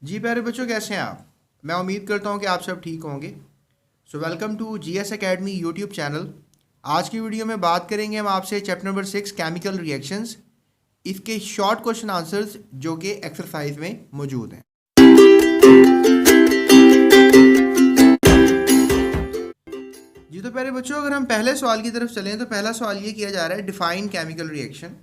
जी प्यारे बच्चों, कैसे हैं आप? मैं उम्मीद करता हूं कि आप सब ठीक होंगे। So welcome to GS academy YouTube channel. आज की वीडियो में बात करेंगे हम आपसे चैप्टर नंबर 6 केमिकल रिएक्शंस, इसके शॉर्ट क्वेश्चन आंसर्स जो कि एक्सरसाइज में मौजूद हैं। जी तो प्यारे बच्चों, अगर हम पहले सवाल की तरफ चलें तो पहला सवाल ये किया जा रहा है, डिफाइन केमिकल रिएक्शन।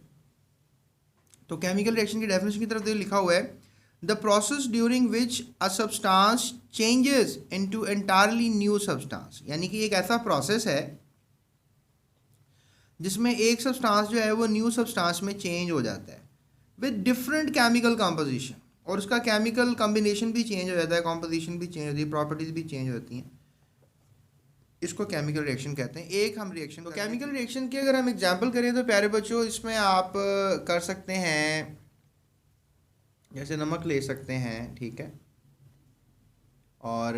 तो केमिकल रिएक्शन की डेफिनेशन की तरफ लिखा हुआ है, the process during which a substance changes into entirely new substance. यानी कि एक ऐसा प्रोसेस है जिसमें एक सब्सटेंस जो है वो न्यू सब्सटेंस में चेंज हो जाता है विद डिफरेंट केमिकल कंपोजिशन, और उसका केमिकल कॉम्बिनेशन भी चेंज हो जाता है, कॉम्पोजिशन भी चेंज होती है, प्रॉपर्टीज भी चेंज होती हैं। इसको केमिकल रिएक्शन कहते हैं। एक हम रिएक्शन, तो केमिकल रिएक्शन की अगर हम एग्जांपल करें तो प्यारे बच्चों, इसमें आप कर सकते हैं, जैसे नमक ले सकते हैं, ठीक है, और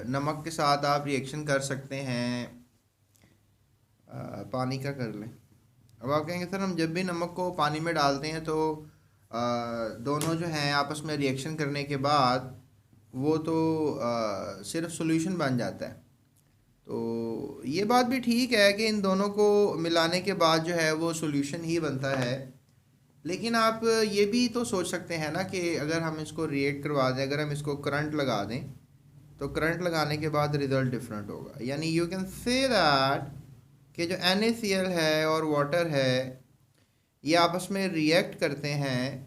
नमक के साथ आप रिएक्शन कर सकते हैं, पानी का कर लें। अब आप कहेंगे सर हम जब भी नमक को पानी में डालते हैं तो दोनों जो हैं आपस में रिएक्शन करने के बाद वो तो सिर्फ सॉल्यूशन बन जाता है। तो ये बात भी ठीक है कि इन दोनों को मिलाने के बाद जो है वो सॉल्यूशन ही बनता है, लेकिन आप ये भी तो सोच सकते हैं ना कि अगर हम इसको रिएक्ट करवा दें, अगर हम इसको करंट लगा दें तो करंट लगाने के बाद रिज़ल्ट डिफरेंट होगा। यानी यू कैन से दैट कि जो NaCl है और वाटर है ये आपस में रिएक्ट करते हैं,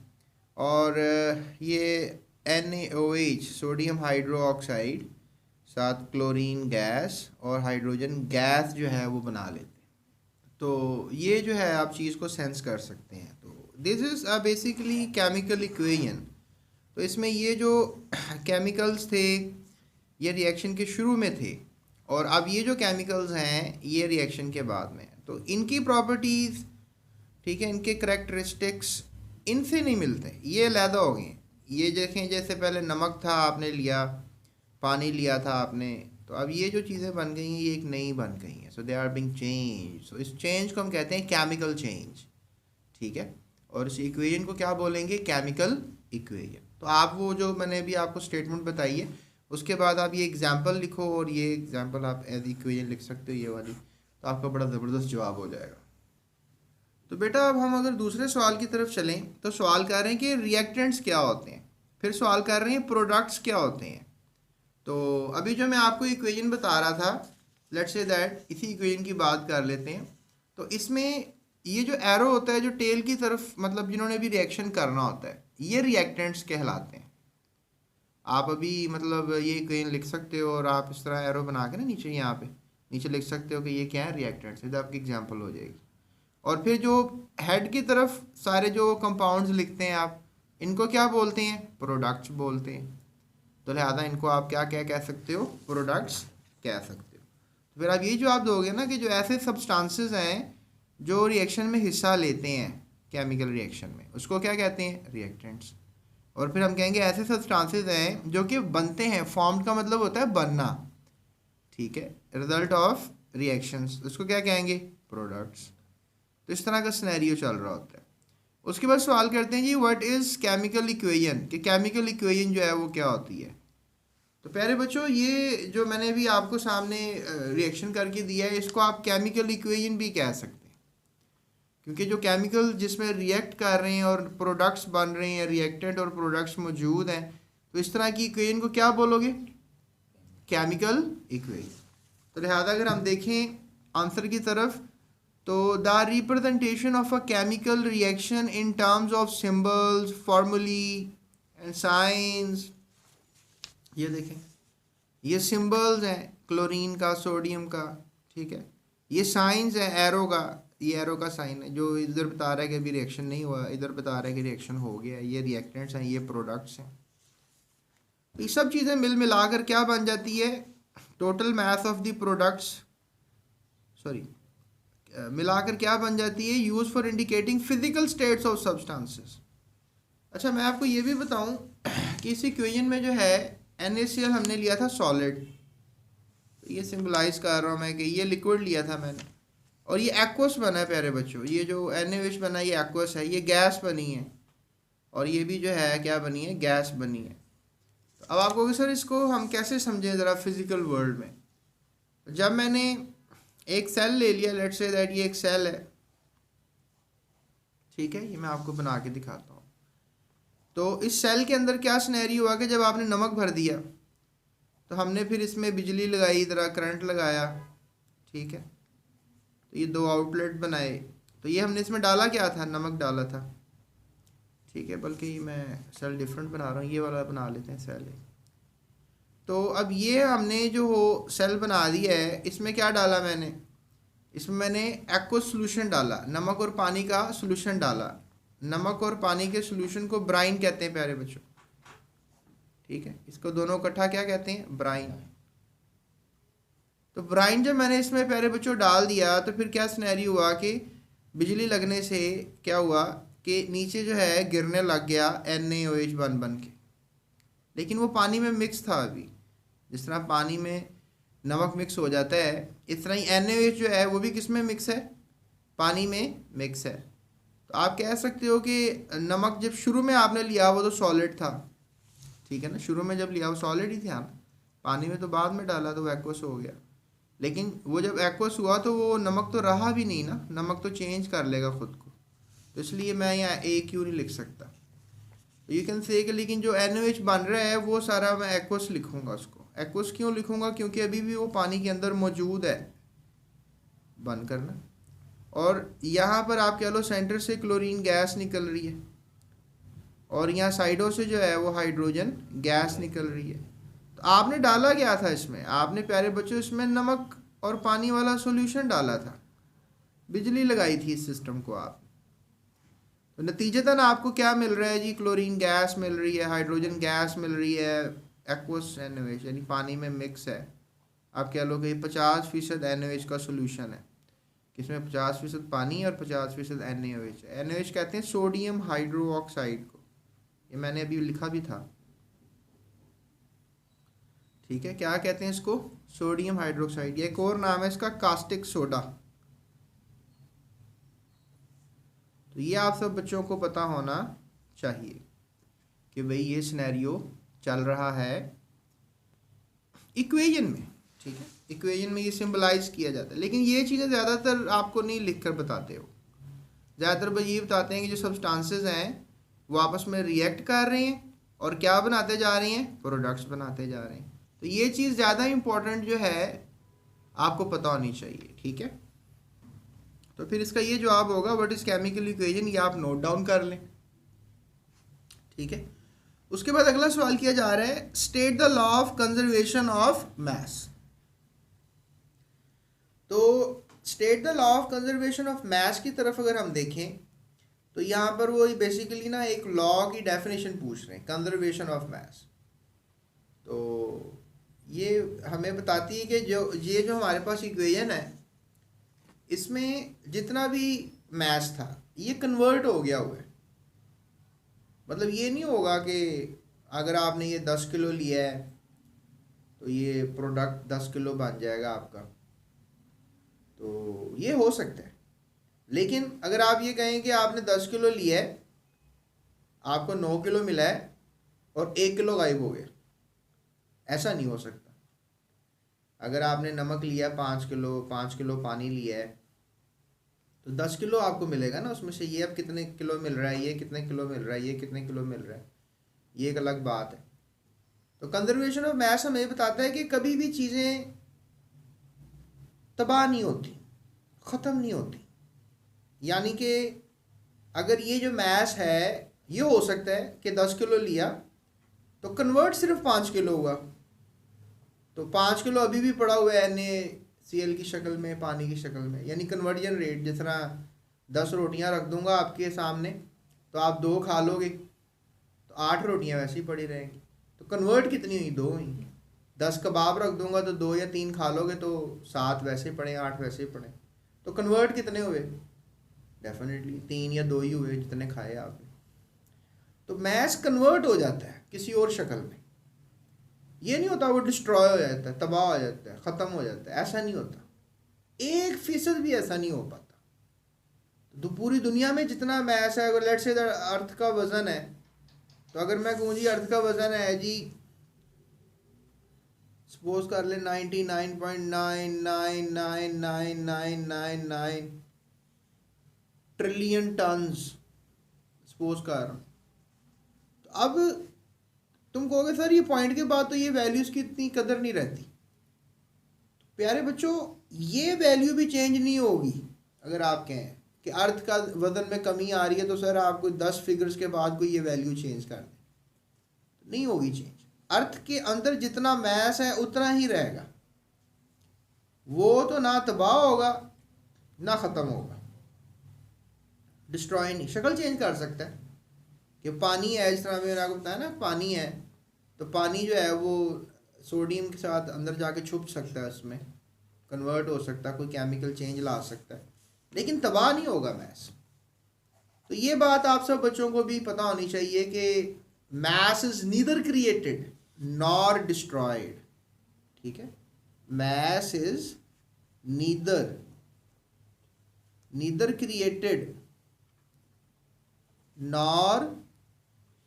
और ये NaOH सोडियम हाइड्रो ऑक्साइड साथ क्लोरीन गैस और हाइड्रोजन गैस जो है वो बना लेते हैं। तो ये जो है आप चीज़ को सेंस कर सकते हैं। तो this is a basically chemical equation. तो इसमें ये जो केमिकल्स थे ये रिएक्शन के शुरू में थे, और अब ये जो केमिकल्स हैं ये रिएक्शन के बाद में। तो इनकी प्रॉपर्टीज़, ठीक है, इनके करेक्टरिस्टिक्स इनसे नहीं मिलते, ये अलहदा हो गए। ये देखें, जैसे पहले नमक था आपने लिया, पानी लिया था आपने, तो अब ये जो चीज़ें बन गई हैं ये एक नई बन गई हैं। सो दे आर बीइंग चेंज। सो इस चेंज को हम कहते हैं केमिकल चेंज, ठीक है। और इस इक्वेशन को क्या बोलेंगे? Chemical equation. तो आप वो जो मैंने अभी आपको स्टेटमेंट बताई है उसके बाद आप ये एग्जाम्पल लिखो, और ये एग्जाम्पल आप एज इक्वेशन लिख सकते हो, ये वाली, तो आपका बड़ा ज़बरदस्त जवाब हो जाएगा। तो बेटा अब हम अगर दूसरे सवाल की तरफ चलें तो सवाल कर रहे हैं कि रिएक्टेंट्स क्या होते हैं, फिर सवाल कर रहे हैं प्रोडक्ट्स क्या होते हैं। तो अभी जो मैं आपको इक्वेशन बता रहा था, लेट्स से दैट इसी इक्वेशन की बात कर लेते हैं। तो इसमें ये जो एरो होता है जो टेल की तरफ, मतलब जिन्होंने भी रिएक्शन करना होता है, ये रिएक्टेंट्स कहलाते हैं। आप अभी मतलब ये इक्वेशन लिख सकते हो, और आप इस तरह एरो बना के ना नीचे, यहाँ पे नीचे लिख सकते हो कि ये क्या है? रिएक्टेंट्स। ये तो आपकी एग्जांपल हो जाएगी। और फिर जो हेड की तरफ सारे जो कंपाउंड्स लिखते हैं आप, इनको क्या बोलते हैं? प्रोडक्ट्स बोलते हैं। तो लिहाजा इनको आप क्या क्या कह सकते हो? प्रोडक्ट्स कह सकते हो। तो फिर आप ये जवाब दोगे ना कि जो ऐसे सब्सटेंसेस हैं जो रिएक्शन में हिस्सा लेते हैं केमिकल रिएक्शन में, उसको क्या कहते हैं? रिएक्टेंट्स। और फिर हम कहेंगे ऐसे सब्सटेंसेस हैं जो कि बनते हैं, फॉर्म का मतलब होता है बनना, ठीक है, रिजल्ट ऑफ रिएक्शंस, उसको क्या कहेंगे? प्रोडक्ट्स। तो इस तरह का सिनेरियो चल रहा होता है। उसके बाद सवाल करते हैं जी व्हाट इज़ केमिकल इक्वेशन, कि केमिकल इक्वेशन जो है वो क्या होती है। तो प्यारे बच्चों, ये जो मैंने अभी आपको सामने रिएक्शन करके दिया है, इसको आप केमिकल इक्वेशन भी कह सकते हैं, क्योंकि जो केमिकल जिसमें रिएक्ट कर रहे हैं और प्रोडक्ट्स बन रहे हैं, रिएक्टेंट और प्रोडक्ट्स मौजूद हैं, तो इस तरह की इक्वेशन को क्या बोलोगे? Chemical equation. तो लिहाजा अगर हम देखें आंसर की तरफ, तो the representation of a chemical reaction in terms of symbols, formulae and science, ये देखें, ये सिंबल्स हैं क्लोरीन का, सोडियम का, ठीक है, ये साइंस है एरो का, ये एरो का साइन है जो इधर बता रहा है कि अभी रिएक्शन नहीं हुआ, इधर बता रहा है कि रिएक्शन हो गया। ये रिएक्टेंट्स हैं, ये प्रोडक्ट्स हैं। ये सब चीज़ें मिल मिलाकर क्या बन जाती है? Total mass of the products, sorry, मिलाकर क्या बन जाती है? Use for indicating physical states of substances. अच्छा, मैं आपको ये भी बताऊं कि इस इक्वेशन में जो है NaCl हमने लिया था सॉलिड, तो ये सिंबलाइज कर रहा हूँ मैं कि ये लिक्विड लिया था मैंने, और ये एक्वस बना है प्यारे बच्चों। ये जो NaOH बना है ये एक्वस है, ये गैस बनी है, और ये भी जो है क्या बनी है? गैस बनी है। तो अब आप कहोगे सर इसको हम कैसे समझें ज़रा फिजिकल वर्ल्ड में। जब मैंने एक सेल ले लिया, लेट्स से दैट ये एक सेल है, ठीक है, ये मैं आपको बना के दिखाता हूँ। तो इस सेल के अंदर क्या सिनेरियो हुआ कि जब आपने नमक भर दिया तो हमने फिर इसमें बिजली लगाई, ज़रा करंट लगाया, ठीक है, तो ये दो आउटलेट बनाए। तो ये हमने इसमें डाला क्या था, नमक डाला था, ठीक है, बल्कि मैं सेल डिफरेंट बना रहा हूँ, ये वाला बना लेते हैं सेल। तो अब ये हमने जो हो सेल बना दिया है, इसमें क्या डाला मैंने, इसमें मैंने एक्वस सोल्यूशन डाला, नमक और पानी का सोल्यूशन डाला। नमक और पानी के सोल्यूशन को ब्राइन कहते हैं प्यारे बच्चों, ठीक है, इसको दोनों इकट्ठा क्या कहते हैं, ब्राइन। तो ब्राइन जब मैंने इसमें प्यारे बच्चों डाल दिया तो फिर क्या सिनेरियो हुआ कि बिजली लगने से क्या हुआ कि नीचे जो है गिरने लग गया NaOH बन के, लेकिन वो पानी में मिक्स था। अभी जिस तरह पानी में नमक मिक्स हो जाता है, इस तरह ही NaOH जो है वो भी किस में मिक्स है, पानी में मिक्स है। तो आप कह सकते हो कि नमक जब शुरू में आपने लिया वो तो सॉलिड था, ठीक है ना, शुरू में जब लिया वो सॉलिड ही था, पानी में तो बाद में डाला तो वो एक्वस हो गया। लेकिन वो जब एक्वस हुआ तो वो नमक तो रहा भी नहीं ना, नमक तो चेंज कर लेगा खुद को, तो इसलिए मैं यहाँ AQ नहीं लिख सकता। यू कैन से कि लेकिन जो NaOH बन रहा है वो सारा मैं एक्वस लिखूँगा। उसको एक्वस क्यों लिखूँगा, क्योंकि अभी भी वो पानी के अंदर मौजूद है। बंद करना, और यहाँ पर आप कह लो सेंटर से क्लोरीन गैस निकल रही है और यहाँ साइडों से जो है वो हाइड्रोजन गैस निकल रही है। तो आपने डाला क्या था इसमें, आपने प्यारे बच्चों इसमें नमक और पानी वाला सॉल्यूशन डाला था, बिजली लगाई थी इस सिस्टम को आप। तो नतीजतन आपको क्या मिल रहा है जी, क्लोरीन गैस मिल रही है, हाइड्रोजन गैस मिल रही है, एक्वस NaOH यानी पानी में मिक्स है। आप कह लो कि 50% NaOH का सोल्यूशन है, इसमें 50% पानी और 50% NaOH है। NaOH कहते हैं सोडियम हाइड्रो ऑक्साइड को, ये मैंने अभी लिखा भी था, ठीक है, क्या कहते हैं इसको, सोडियम हाइड्रोक्साइड। ये एक और नाम है इसका, कास्टिक सोडा। तो ये आप सब बच्चों को पता होना चाहिए कि भाई ये सिनेरियो चल रहा है इक्वेशन में, ठीक है, इक्वेशन में ये सिंबलाइज किया जाता है। लेकिन ये चीज़ें ज़्यादातर आपको नहीं लिख कर बताते हो, ज़्यादातर भाई ये बताते हैं कि जो सब्सटेंसेस हैं वो आपस में रिएक्ट कर रहे हैं और क्या बनाते जा रहे हैं, प्रोडक्ट्स बनाते जा रहे हैं। तो ये चीज़ ज़्यादा इम्पोर्टेंट जो है आपको पता होनी चाहिए, ठीक है। तो फिर इसका ये जवाब होगा व्हाट इज केमिकल इक्वेशन, ये आप नोट डाउन कर लें, ठीक है। उसके बाद अगला सवाल किया जा रहा है, state the law of conservation of mass. तो state the law of conservation of mass की तरफ अगर हम देखें तो यहाँ पर वो बेसिकली ना एक लॉ की डेफिनेशन पूछ रहे हैं, कंजर्वेशन ऑफ मास। तो ये हमें बताती है कि जो हमारे पास इक्वेशन है इसमें जितना भी मास था ये कन्वर्ट हो गया हुआ है। मतलब ये नहीं होगा कि अगर आपने ये 10 किलो लिया है तो ये प्रोडक्ट 10 किलो बन जाएगा आपका, तो ये हो सकता है। लेकिन अगर आप ये कहें कि आपने 10 किलो लिया है, आपको 9 किलो मिला है और 1 किलो गायब हो गया, ऐसा नहीं हो सकता। अगर आपने नमक लिया 5 किलो, 5 किलो पानी लिया है तो 10 किलो आपको मिलेगा ना उसमें से। ये अब कितने किलो मिल रहा है, ये कितने किलो मिल रहा है, ये कितने किलो मिल रहा है, ये एक अलग बात है। तो कंजर्वेशन ऑफ मास हमें बताता है कि कभी भी चीज़ें तबाह नहीं होती, ख़त्म नहीं होती। यानी कि अगर ये जो मास है ये हो सकता है कि 10 किलो लिया तो कन्वर्ट सिर्फ 5 किलो हुआ, तो 5 किलो अभी भी पड़ा हुआ है NaCl की शक्ल में, पानी की शक्ल में। यानी कन्वर्जन रेट, जिस तरह 10 रोटियां रख दूंगा आपके सामने तो आप 2 खा लोगे तो 8 रोटियां वैसे ही पड़ी रहेंगी, तो कन्वर्ट कितनी हुई, 2 हुई। 10 कबाब रख दूंगा तो 2 या 3 खा लोगे तो 7 वैसे पड़े, 8 वैसे ही पड़े, तो कन्वर्ट कितने हुए, डेफिनेटली 3 या 2 ही हुए जितने खाए आपने। तो मैस कन्वर्ट हो जाता है किसी और शक्ल में। ये नहीं होता वो डिस्ट्रॉय हो जाता है, तबाह हो जाता है, ख़त्म हो जाता है, ऐसा नहीं होता। 1% भी ऐसा नहीं हो पाता। तो पूरी दुनिया में जितना मैस है, अगर लेट्स से अर्थ का वज़न है, तो अगर मैं कहूँ जी अर्थ का वज़न है जी सपोज कर ले 99.99999999 ट्रिलियन टन्स सपोज कर रहा हूँ। तो अब तुम कहोगे सर ये पॉइंट के बाद तो ये वैल्यूज़ की इतनी कदर नहीं रहती। प्यारे बच्चों, ये वैल्यू भी चेंज नहीं होगी। अगर आप कहें कि अर्थ का वजन में कमी आ रही है तो सर आपको 10 फिगर्स के बाद कोई ये वैल्यू चेंज कर दे, नहीं होगी चेंज। अर्थ के अंदर जितना मैस है उतना ही रहेगा, वो तो ना तबाह होगा ना ख़त्म होगा, डिस्ट्रॉय नहीं। शक्ल चेंज कर सकता है कि पानी है, जिस तरह मैंने आपको बताया ना, पानी है तो पानी जो है वो सोडियम के साथ अंदर जाके छुप सकता है, उसमें कन्वर्ट हो सकता है, कोई केमिकल चेंज ला सकता है, लेकिन तबाह नहीं होगा मैस। तो ये बात आप सब बच्चों को भी पता होनी चाहिए कि mass is neither created nor destroyed. ठीक है, mass is neither created nor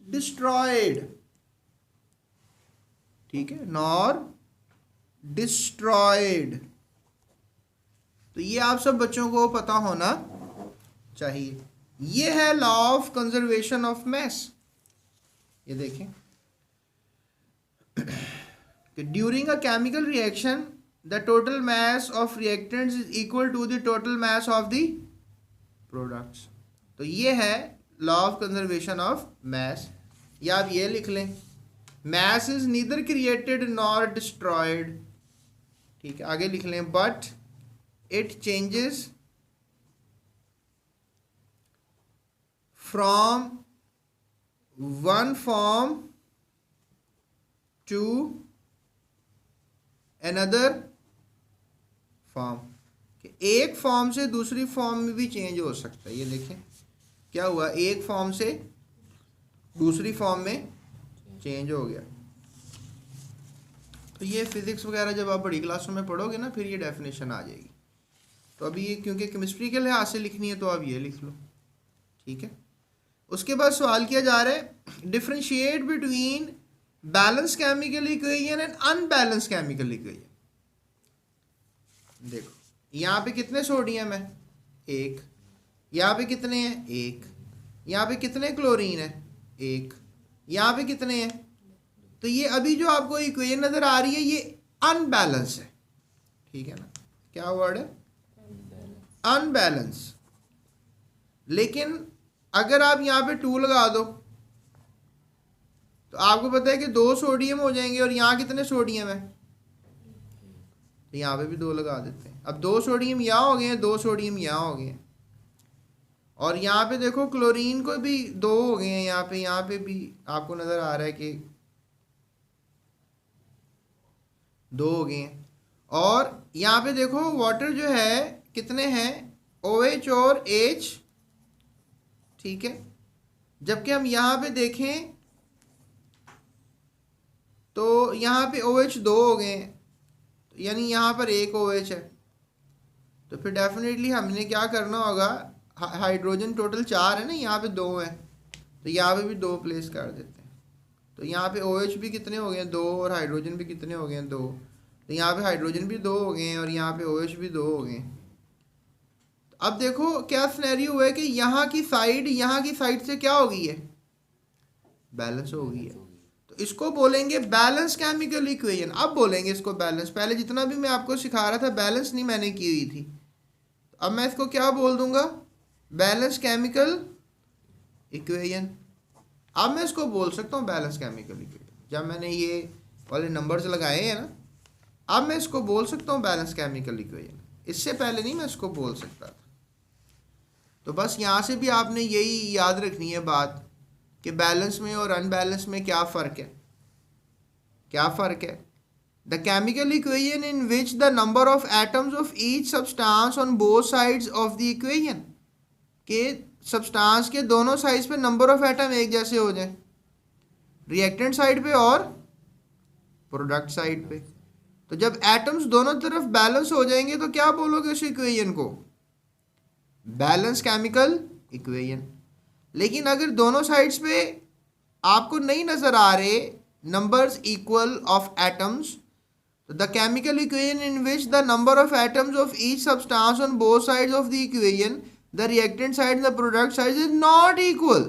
destroyed. ठीक है, नॉर डिस्ट्रॉयड। तो ये आप सब बच्चों को पता होना चाहिए। ये है law of conservation of mass. ये देखें कि during a chemical reaction the total mass of reactants is equal to the total mass of the products. तो ये है law of conservation of mass. या आप ये लिख लें, mass is neither created nor destroyed. ठीक है, आगे लिख लें, but it changes from one form to another form. एक फॉर्म से दूसरी फॉर्म में भी चेंज हो सकता है। ये देखें क्या हुआ, एक फॉर्म से दूसरी फॉर्म में चेंज हो गया। तो ये फिजिक्स वगैरह जब आप बड़ी क्लासों में पढ़ोगे ना, फिर ये डेफिनेशन आ जाएगी। तो अभी ये क्योंकि केमिस्ट्री के लिहाज से लिखनी है तो आप ये लिख लो। ठीक है, उसके बाद सवाल किया जा रहा है differentiate between balance chemical equation and unbalance chemical equation. देखो यहाँ पे कितने सोडियम है, एक। यहाँ पे कितने हैं, एक। यहाँ पे कितने क्लोरीन है, एक। यहाँ पे कितने हैं। तो ये अभी जो आपको इक्वेशन नजर आ रही है ये अनबैलेंस है। ठीक है ना, क्या वर्ड है, अनबैलेंस। लेकिन अगर आप यहाँ पे 2 लगा दो तो आपको पता है कि 2 सोडियम हो जाएंगे, और यहाँ कितने सोडियम है, तो यहाँ पे भी 2 लगा देते हैं। अब 2 सोडियम यहाँ हो गए हैं, 2 सोडियम यहाँ हो गए हैं, और यहाँ पे देखो क्लोरीन को भी 2 हो गए हैं। यहाँ पे भी आपको नज़र आ रहा है कि 2 हो गए हैं। और यहाँ पे देखो वाटर जो है कितने हैं, OH और H। ठीक है, जबकि हम यहाँ पे देखें तो यहाँ पे OH 2 हो गए हैं, यानी यहाँ पर एक OH है। तो फिर डेफिनेटली हमने क्या करना होगा, हाइड्रोजन टोटल 4 है ना, यहाँ पे 2 है, तो यहाँ पे भी 2 प्लेस कर देते हैं। तो यहाँ पे OH भी कितने हो गए हैं, 2, और हाइड्रोजन भी कितने हो गए हैं, 2। तो यहाँ पे हाइड्रोजन भी 2 हो गए हैं, और यहाँ पे OH भी 2 हो गए हैं। अब देखो क्या सिनेरियो हुआ है कि यहाँ की साइड से क्या हो गई है, बैलेंस हो गई है। तो इसको बोलेंगे बैलेंस केमिकल इक्वेशन। अब बोलेंगे इसको बैलेंस। पहले जितना भी मैं आपको सिखा रहा था बैलेंस नहीं मैंने की हुई थी, अब मैं इसको क्या बोल दूंगा, बैलेंस केमिकल इक्वेशन। अब मैं इसको बोल सकता हूँ बैलेंस केमिकल इक्वेशन। जब मैंने ये वाले नंबर्स लगाए हैं ना, अब मैं इसको बोल सकता हूँ बैलेंस केमिकल इक्वेशन। इससे पहले नहीं मैं इसको बोल सकता था। तो बस यहाँ से भी आपने यही याद रखनी है बात कि बैलेंस में और अनबैलेंस में क्या फ़र्क है। क्या फ़र्क है, the chemical equation in which the number of atoms of each substance on both sides of the equation, के सब्सटेंस के दोनों साइड्स पे नंबर ऑफ एटम एक जैसे हो जाए, रिएक्टेंट साइड पे और प्रोडक्ट साइड पे। तो जब एटम्स दोनों तरफ बैलेंस हो जाएंगे तो क्या बोलोगे उस इक्वेशन को, बैलेंस केमिकल इक्वेशन। लेकिन अगर दोनों साइड्स पे आपको नहीं नज़र आ रहे नंबर्स इक्वल ऑफ एटम्स, तो the chemical equation in which the number of atoms of each substance on both sides of the equation the reactant side the product side is not equal.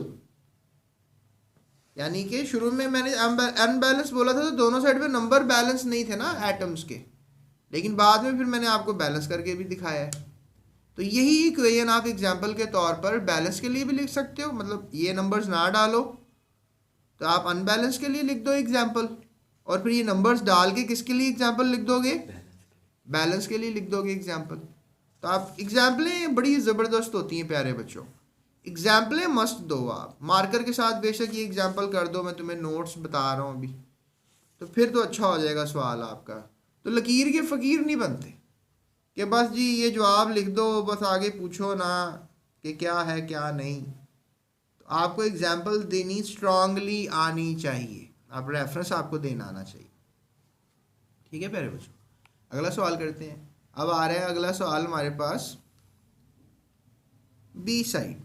यानी कि शुरू में मैंने unbalance बोला था तो दोनों साइड पे नंबर बैलेंस नहीं थे ना एटम्स के, लेकिन बाद में फिर मैंने आपको बैलेंस करके भी दिखाया है। तो यही इक्वेशन आप एग्जांपल के तौर पर बैलेंस के लिए भी लिख सकते हो, मतलब ये नंबर्स ना डालो तो आप अनबैलेंस के लिए लिख दो एग्जांपल, और फिर ये नंबर्स डाल के किसके लिए एग्जांपल लिख दोगे, बैलेंस के लिए लिख दोगे एग्जांपल। तो आप एग्जांपलें बड़ी ज़बरदस्त होती हैं प्यारे बच्चों, एग्जाम्पलें मस्ट दो आप मार्कर के साथ, बेशक ये एग्जाम्पल कर दो, मैं तुम्हें नोट्स बता रहा हूँ अभी, तो फिर तो अच्छा हो जाएगा सवाल आपका। तो लकीर के फ़कीर नहीं बनते कि बस जी ये जवाब लिख दो, बस आगे पूछो ना कि क्या है क्या नहीं। तो आपको एग्जाम्पल देनी स्ट्रांगली आनी चाहिए, आप रेफरेंस आपको देना आना चाहिए। ठीक है प्यारे बच्चों, अगला सवाल करते हैं। अब आ रहा है अगला सवाल हमारे पास बी साइड।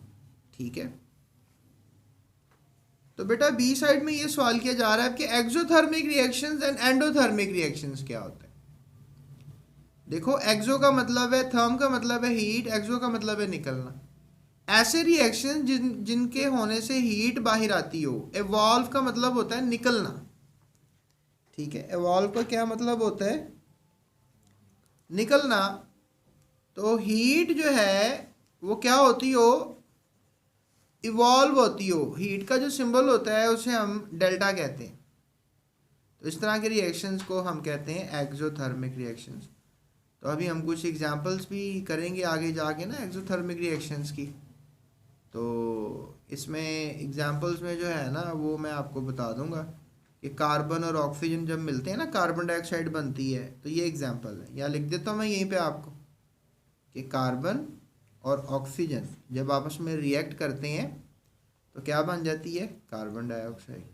ठीक है, तो बेटा बी साइड में ये सवाल किया जा रहा है कि exothermic reactions and endothermic reactions क्या होते हैं। देखो एक्सो का मतलब है, थर्म का मतलब है हीट, एक्सो का मतलब है निकलना। ऐसे रिएक्शन जिनके होने से हीट बाहर आती हो। एवॉल्व का मतलब होता है निकलना। ठीक है, एवॉल्व का क्या मतलब होता है, निकलना। तो हीट जो है वो क्या होती हो, इवॉल्व होती हो। हीट का जो सिंबल होता है उसे हम डेल्टा कहते हैं। तो इस तरह के रिएक्शंस को हम कहते हैं एक्सोथर्मिक रिएक्शंस। तो अभी हम कुछ एग्जांपल्स भी करेंगे आगे जाके ना एक्सोथर्मिक रिएक्शंस की। तो इसमें एग्जांपल्स में जो है ना वो मैं आपको बता दूंगा कि कार्बन और ऑक्सीजन जब मिलते हैं ना, कार्बन डाइऑक्साइड बनती है। तो ये एग्जांपल है, या लिख देता हूँ मैं यहीं पे आपको कि कार्बन और ऑक्सीजन जब आपस में रिएक्ट करते हैं तो क्या बन जाती है, कार्बन डाइऑक्साइड।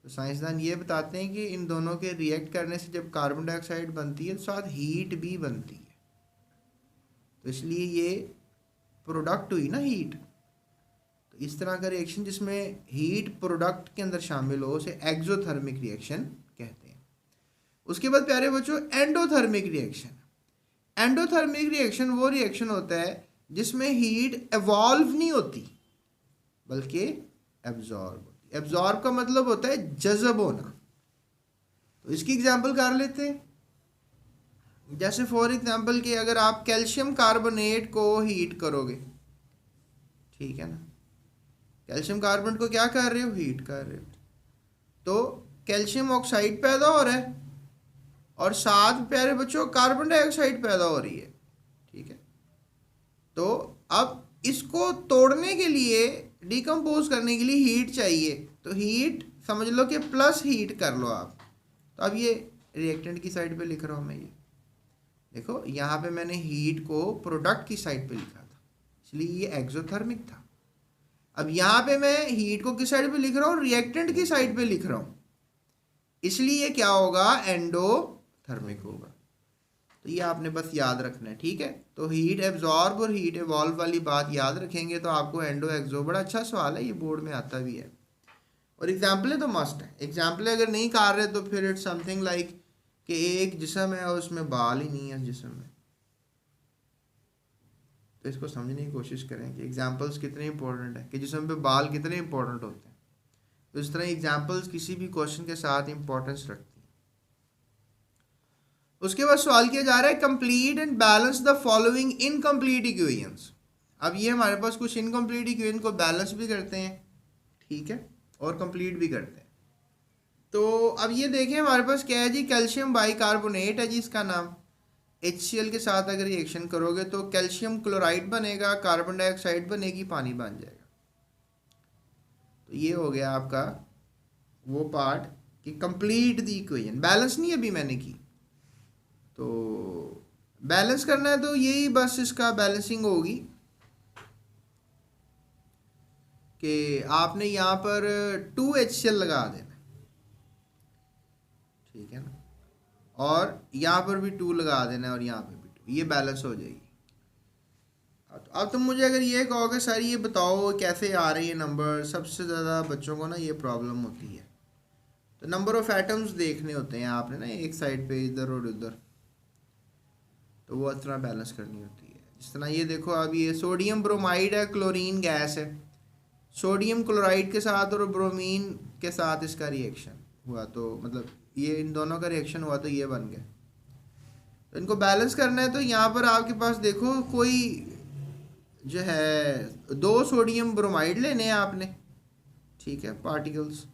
तो साइंसदान ये बताते हैं कि इन दोनों के रिएक्ट करने से जब कार्बन डाइऑक्साइड बनती है तो साथ हीट भी बनती है। तो इसलिए ये प्रोडक्ट हुई ना हीट। तो इस तरह का रिएक्शन जिसमें हीट प्रोडक्ट के अंदर शामिल हो उसे एक्सोथर्मिक रिएक्शन कहते हैं। उसके बाद प्यारे बच्चों एंडोथर्मिक रिएक्शन। एंडोथर्मिक रिएक्शन वो रिएक्शन होता है जिसमें हीट एवॉल्व नहीं होती बल्कि एब्जॉर्ब होती। एब्जॉर्ब का मतलब होता है जज़ब होना। तो इसकी एग्जांपल कर लेते हैं। जैसे फॉर एग्जांपल कि अगर आप कैल्शियम कार्बोनेट को हीट करोगे, ठीक है ना, कैल्शियम कार्बोनेट को क्या कर रहे हो, हीट कर रहे हो, तो कैल्शियम ऑक्साइड पैदा हो रहा है और साथ प्यारे बच्चों कार्बन डाइऑक्साइड पैदा हो रही है। ठीक है, तो अब इसको तोड़ने के लिए, डिकम्पोज करने के लिए हीट चाहिए। तो हीट समझ लो कि प्लस हीट कर लो आप। तो अब ये रिएक्टेंट की साइड पे लिख रहा हूँ मैं, ये देखो यहाँ पे मैंने हीट को प्रोडक्ट की साइड पे लिखा था, इसलिए ये एक्सोथर्मिक था। अब यहाँ पे मैं हीट को किस साइड पे लिख रहा हूँ, रिएक्टेंट की साइड पे लिख रहा हूँ, इसलिए क्या होगा, एंडोथर्मिक होगा। तो ये आपने बस याद रखना है। ठीक है, तो हीट एब्जॉर्ब और हीट एवॉल्व वाली बात याद रखेंगे तो आपको एंडो एक्सो, बड़ा अच्छा सवाल है, ये बोर्ड में आता भी है। और एग्जाम्पलें तो मस्ट है। एग्जाम्पलें अगर नहीं कर रहे तो फिर इट्स समथिंग लाइक कि एक जिस्म है और उसमें बाल ही नहीं है उस जिस्म में। तो इसको समझने की कोशिश करें कि एग्जाम्पल्स कितने इंपॉर्टेंट है, कि जिस्म पे बाल कितने इंपॉर्टेंट होते हैं। तो इस तरह एग्जाम्पल्स किसी भी क्वेश्चन के साथ इंपॉर्टेंस रखती हैं। उसके बाद सवाल किया जा रहा है complete and balance the following incomplete equations. अब ये हमारे पास कुछ इनकम्प्लीट इक्वेशन को बैलेंस भी करते हैं, ठीक है, और कंप्लीट भी करते हैं। तो अब ये देखें हमारे पास क्या है जी, कैल्शियम बाइकार्बोनेट है जी, इसका नाम। HCl के साथ अगर रिएक्शन करोगे तो कैल्शियम क्लोराइड बनेगा, कार्बन डाइऑक्साइड बनेगी, पानी बन जाएगा। तो ये हो गया आपका वो पार्ट कि कंप्लीट द इक्वेशन। बैलेंस नहीं अभी मैंने की, तो बैलेंस करना है तो यही बस इसका बैलेंसिंग होगी कि आपने यहाँ पर 2HCl लगा देना, ठीक है ना, और यहाँ पर भी 2 लगा देना है और यहाँ पर भी 2, ये बैलेंस हो जाएगी। अब तुम मुझे अगर ये कहोगे सर ये बताओ कैसे आ रही है नंबर, सबसे ज़्यादा बच्चों को ना ये प्रॉब्लम होती है। तो नंबर ऑफ एटम्स देखने होते हैं आपने ना, एक साइड पे इधर और उधर, तो वो इस तरह बैलेंस करनी होती है। जिस तरह ये देखो, अब ये सोडियम ब्रोमाइड है, क्लोरीन गैस है, सोडियम क्लोराइड के साथ और ब्रोमीन के साथ इसका रिएक्शन हुआ, तो मतलब ये इन दोनों का रिएक्शन हुआ तो ये बन गया। तो इनको बैलेंस करना है, तो यहाँ पर आपके पास देखो कोई जो है 2 सोडियम ब्रोमाइड लेने हैं आपने, ठीक है, पार्टिकल्स,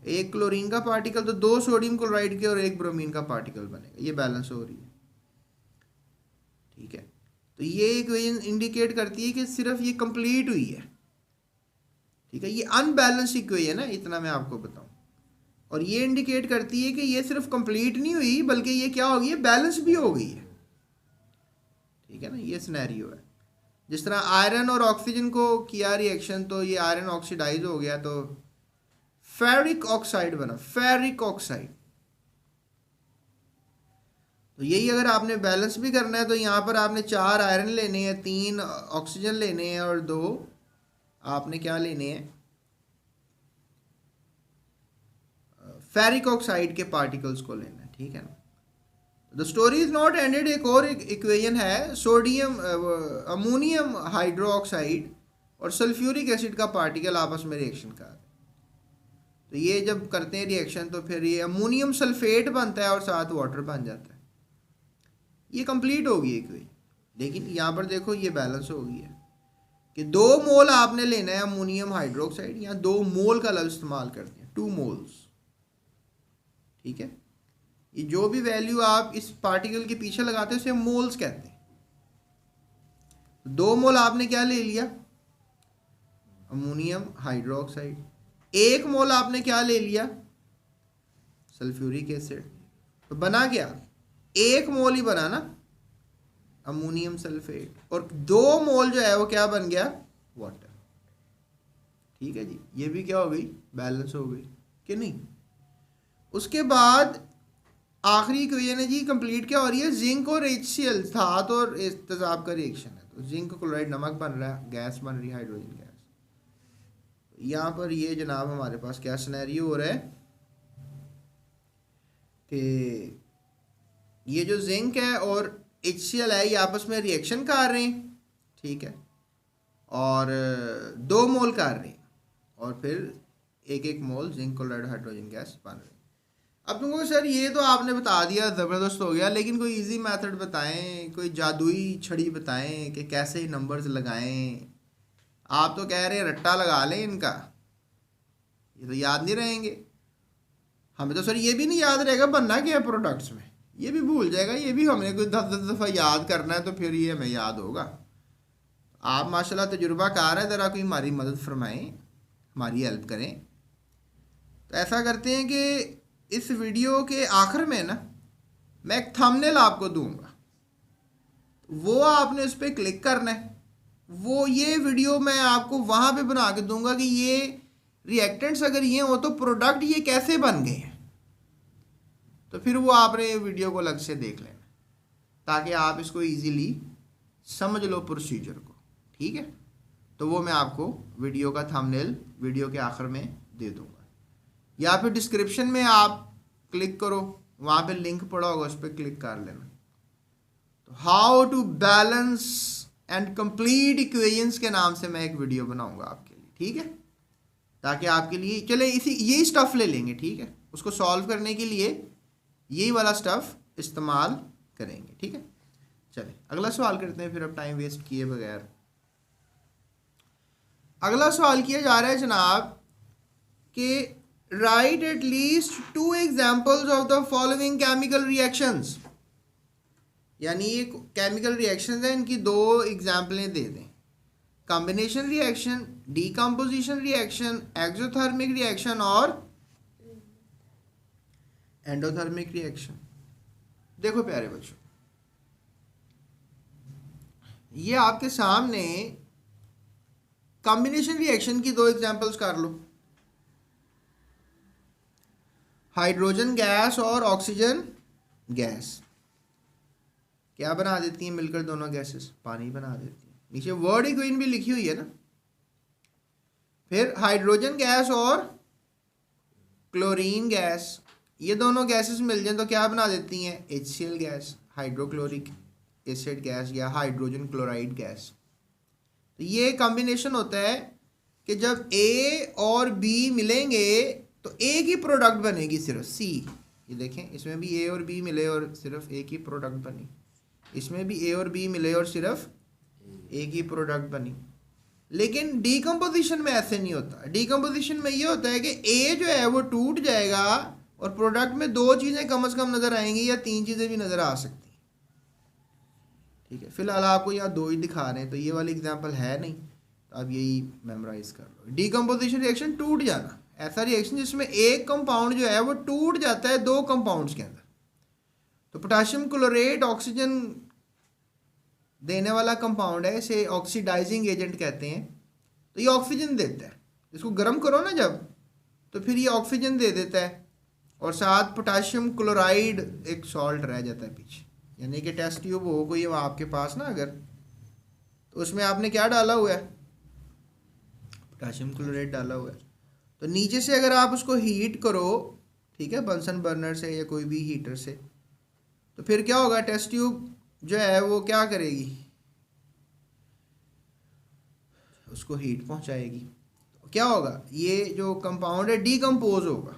एक क्लोरीन का पार्टिकल, तो 2 सोडियम क्लोराइड के और 1 ब्रोमीन का पार्टिकल बनेगा, ये बैलेंस हो रही है, ठीक है। तो ये इक्वेशन इंडिकेट करती है कि सिर्फ ये कंप्लीट हुई है, ठीक है। ये अनबैलेंस इक्वेशन है, इतना मैं आपको बताऊं। और ये इंडिकेट करती है कि ये सिर्फ कंप्लीट नहीं हुई, बल्कि ये क्या हो गई है, बैलेंस भी हो गई है, ठीक है ना। ये सिनेरियो है। जिस तरह आयरन और ऑक्सीजन को किया रिएक्शन, तो ये आयरन ऑक्सीडाइज हो गया, तो फेरिक ऑक्साइड बना, फेरिक ऑक्साइड। तो यही अगर आपने बैलेंस भी करना है, तो यहाँ पर आपने 4 आयरन लेने हैं, 3 ऑक्सीजन लेने हैं और 2 आपने क्या लेने हैं, फेरिक ऑक्साइड के पार्टिकल्स को लेना है, ठीक है ना। The story is not ended, एक और इक्वेशन है, सोडियम अमोनियम हाइड्रोक्साइड और सल्फ्यूरिक एसिड का पार्टिकल आपस में रिएक्शन कर, तो ये जब करते हैं रिएक्शन, तो फिर ये अमोनियम सल्फेट बनता है और साथ वाटर बन जाता है। ये कंप्लीट होगी इक्वेशन, लेकिन यहाँ पर देखो ये बैलेंस हो गई है कि 2 मोल आपने लेना है अमोनियम हाइड्रोक्साइड, यहाँ 2 मोल का लफ्ज़ इस्तेमाल करते हैं, 2 मोल्स, ठीक है। ये जो भी वैल्यू आप इस पार्टिकल के पीछे लगाते हैं उसे मोल्स कहते हैं। 2 मोल आपने क्या ले लिया, अमोनियम हाइड्रोक्साइड, 1 मोल आपने क्या ले लिया, सल्फ्यूरिक एसिड, तो बना क्या, 1 मोल ही बना ना अमोनियम सल्फेट, और 2 मोल जो है वो क्या बन गया, वाटर, ठीक है जी। ये भी क्या हो गई, बैलेंस हो गई कि नहीं। उसके बाद आखिरी इक्वेशन है जी, कंप्लीट क्या हो रही है, जिंक और HCl धातु और तेजाब का रिएक्शन है, तो जिंक क्लोराइड नमक बन रहा है, गैस बन रही है, हाइड्रोजन गैस। यहाँ पर ये जनाब हमारे पास क्या सिनेरियो हो रहा है कि ये जो जिंक है और HCl है, ये आपस में रिएक्शन कर रहे हैं, ठीक है, और 2 मोल कर रहे हैं, और फिर 1 मोल जिंक क्लोराइड हाइड्रोजन गैस बन रही है। अब तुमको सर ये तो आपने बता दिया, ज़बरदस्त हो गया, लेकिन कोई इजी मेथड बताएं, कोई जादुई छड़ी बताएं कि कैसे नंबर्स लगाएं। आप तो कह रहे हैं रट्टा लगा लें इनका, ये तो याद नहीं रहेंगे। हमें तो सर ये भी नहीं याद रहेगा बनना क्या है प्रोडक्ट्स में, ये भी भूल जाएगा, ये भी हमने कोई 10 दफ़ा याद करना है, तो फिर ये हमें याद होगा। आप माशाल्लाह तजुर्बाकार है, ज़रा कोई हमारी मदद फरमाएं, हमारी हेल्प करें। तो ऐसा करते हैं कि इस वीडियो के आखिर में ना मैं एक थंबनेल आपको दूंगा, वो आपने उस पर क्लिक करना है, वो ये वीडियो मैं आपको वहाँ पे बना के दूंगा कि ये रिएक्टेंट्स अगर ये हो तो प्रोडक्ट ये कैसे बन गए हैं। तो फिर वो आपने वीडियो को अलग से देख लेना, ताकि आप इसको इजीली समझ लो प्रोसीजर को, ठीक है। तो वो मैं आपको वीडियो का थंबनेल वीडियो के आखिर में दे दूंगा, या फिर डिस्क्रिप्शन में आप क्लिक करो, वहाँ पे लिंक पड़ा होगा, उस पर क्लिक कर लेना। तो how to balance and complete equations के नाम से मैं एक वीडियो बनाऊंगा आपके लिए, ठीक है, ताकि आपके लिए चले इसी यही स्टफ़ ले लेंगे, ठीक है, उसको सॉल्व करने के लिए यही वाला स्टफ़ इस्तेमाल करेंगे, ठीक है। चले अगला सवाल करते हैं फिर, अब टाइम वेस्ट किए बगैर। अगला सवाल किया जा रहा है जनाब कि write at least 2 examples of the following chemical reactions, यानी ये केमिकल रिएक्शंस हैं, इनकी 2 एग्जाम्पलें दे दें। Combination reaction, decomposition reaction, exothermic reaction और एंडोथर्मिक रिएक्शन। देखो प्यारे बच्चों, ये आपके सामने कॉम्बिनेशन रिएक्शन की 2 एग्जाम्पल्स कर लो, हाइड्रोजन गैस और ऑक्सीजन गैस क्या बना देती हैं मिलकर, दोनों गैसेस पानी बना देती हैं। नीचे वर्ड इक्वेशन भी लिखी हुई है ना। फिर हाइड्रोजन गैस और क्लोरीन गैस, ये दोनों गैसेस मिल जाएं तो क्या बना देती हैं, HCl gas, hydrochloric acid gas या हाइड्रोजन क्लोराइड गैस। तो ये कॉम्बिनेशन होता है कि जब A और B मिलेंगे तो एक ही प्रोडक्ट बनेगी, सिर्फ C। ये देखें, इसमें भी A और B मिले और सिर्फ एक ही प्रोडक्ट बनी, इसमें भी A और B मिले और सिर्फ एक ही प्रोडक्ट बनी। लेकिन डीकम्पोजिशन में ऐसे नहीं होता। डीकम्पोजिशन में ये होता है कि A जो है वो टूट जाएगा और प्रोडक्ट में 2 चीज़ें कम से कम नज़र आएंगी या 3 चीज़ें भी नज़र आ सकती हैं। ठीक है, फिलहाल आपको यहाँ 2 ही दिखा रहे हैं, तो ये वाली एग्जांपल है नहीं, तो आप यही मेमोराइज कर लो। डीकम्पोजिशन रिएक्शन, टूट जाना, ऐसा रिएक्शन जिसमें एक कंपाउंड जो है वो टूट जाता है 2 कंपाउंड्स के अंदर। तो पोटाशियम क्लोरेट ऑक्सीजन देने वाला कंपाउंड है, इसे ऑक्सीडाइजिंग एजेंट कहते हैं। तो ये ऑक्सीजन देता है, इसको गर्म करो ना जब, तो फिर ये ऑक्सीजन दे देता है और साथ पोटाशियम क्लोराइड एक सॉल्ट रह जाता है पीछे। यानी कि टेस्ट ट्यूब हो कोई आपके पास ना अगर, तो उसमें आपने क्या डाला हुआ है, पोटाशियम क्लोराइड डाला हुआ है। तो नीचे से अगर आप उसको हीट करो, ठीक है, बंसन बर्नर से या कोई भी हीटर से, तो फिर क्या होगा, टेस्ट ट्यूब जो है वो क्या करेगी, उसको हीट पहुंचाएगी। तो क्या होगा, ये जो कंपाउंड है डीकम्पोज होगा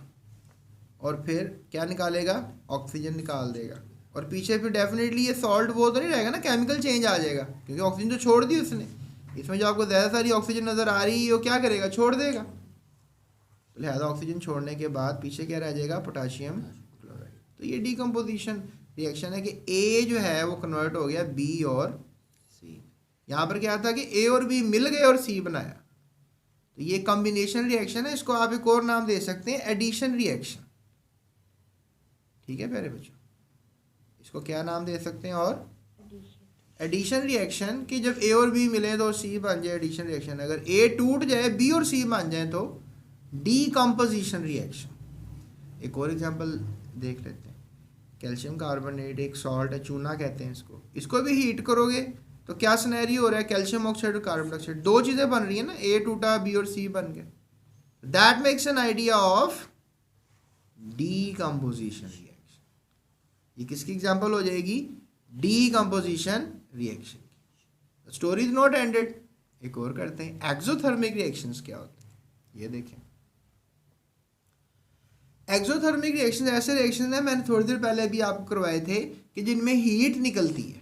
और फिर क्या निकालेगा, ऑक्सीजन निकाल देगा। और पीछे फिर डेफिनेटली ये सॉल्ट वो तो नहीं रहेगा ना, केमिकल चेंज आ जाएगा, क्योंकि ऑक्सीजन तो छोड़ दी उसने। इसमें जो आपको ज़्यादा सारी ऑक्सीजन नज़र आ रही है वो क्या करेगा, छोड़ देगा। तो लिहाजा ऑक्सीजन छोड़ने के बाद पीछे क्या रह जाएगा, पोटाशियम क्लोराइड। तो ये डीकम्पोजिशन रिएक्शन है कि A जो है वो कन्वर्ट हो गया B और C। यहाँ पर क्या था कि A और B मिल गए और C बनाया। तो ये कॉम्बिनेशन रिएक्शन है, इसको आप एक और नाम दे सकते हैं, एडिशन रिएक्शन। ठीक है प्यारे बच्चों, इसको क्या नाम दे सकते हैं, और एडिशन रिएक्शन, कि जब A और B मिले तो C बन जाए, एडिशन रिएक्शन। अगर A टूट जाए, B और C बन जाए तो डीकम्पोजिशन रिएक्शन। एक और एग्जांपल देख लेते हैं, कैल्शियम कार्बोनेट एक सॉल्ट है, चूना कहते हैं इसको, इसको भी हीट करोगे तो क्या सिनेरियो हो रहा है, कैल्शियम ऑक्साइड और कार्बन डाइऑक्साइड 2 चीज़ें बन रही है ना, A टूटा, B और C बन गए। That makes an idea of decomposition reaction. ये किसकी एग्जांपल हो जाएगी, डीकम्पोजिशन रिएक्शन की। स्टोरी इज नॉट एंडेड, एक और करते हैं, एक्सोथर्मिक रिएक्शंस क्या होते हैं, ये देखें। एक्सोथर्मिक रिएक्शन ऐसे रिएक्शन है, मैंने थोड़ी देर पहले भी आपको करवाए थे, कि जिनमें हीट निकलती है।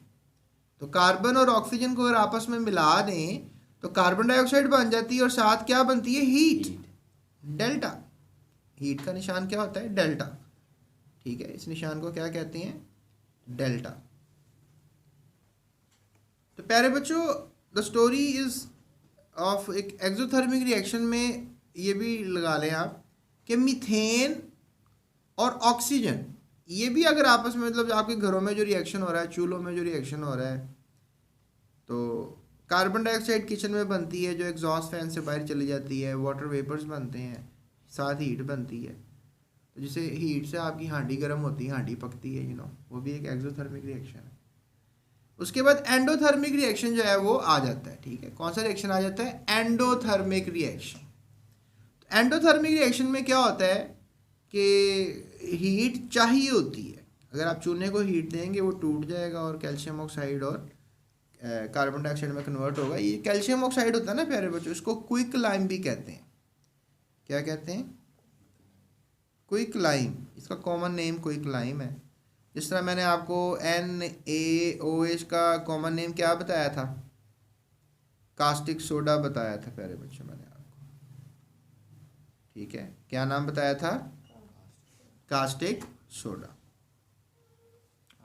तो कार्बन और ऑक्सीजन को अगर आपस में मिला दें तो कार्बन डाइऑक्साइड बन जाती है और साथ क्या बनती है, हीट, डेल्टा। हीट का निशान क्या होता है, डेल्टा। ठीक है, इस निशान को क्या कहते हैं, डेल्टा। तो प्यारे बच्चों, द स्टोरी इज ऑफ एक एक्सोथर्मिक रिएक्शन में ये भी लगा लें आप कि मीथेन और ऑक्सीजन, ये भी अगर आपस में, मतलब आपके घरों में जो रिएक्शन हो रहा है, चूल्हों में जो रिएक्शन हो रहा है, तो कार्बन डाइऑक्साइड किचन में बनती है जो एग्जॉस्ट फैन से बाहर चली जाती है, वाटर वेपर्स बनते हैं, साथ हीट बनती है। तो जिसे हीट से आपकी हांडी गर्म होती है, हांडी पकती है, वो भी एक एक्सोथर्मिक रिएक्शन है। उसके बाद एंडोथर्मिक रिएक्शन जो है वो आ जाता है। ठीक है, कौन सा रिएक्शन आ जाता है, एंडोथर्मिक रिएक्शन। तो एंडोथर्मिक रिएक्शन में क्या होता है कि हीट चाहिए होती है। अगर आप चूने को हीट देंगे वो टूट जाएगा और कैल्शियम ऑक्साइड और कार्बन डाइऑक्साइड में कन्वर्ट होगा। ये कैल्शियम ऑक्साइड होता है ना प्यारे बच्चों, इसको क्विक लाइम भी कहते हैं। क्या कहते हैं, क्विक लाइम, इसका कॉमन नेम क्विक लाइम है। जिस तरह मैंने आपको NaOH का कॉमन नेम क्या बताया था, कास्टिक सोडा बताया था प्यारे बच्चों मैंने आपको। ठीक है, क्या नाम बताया था, कास्टिक सोडा।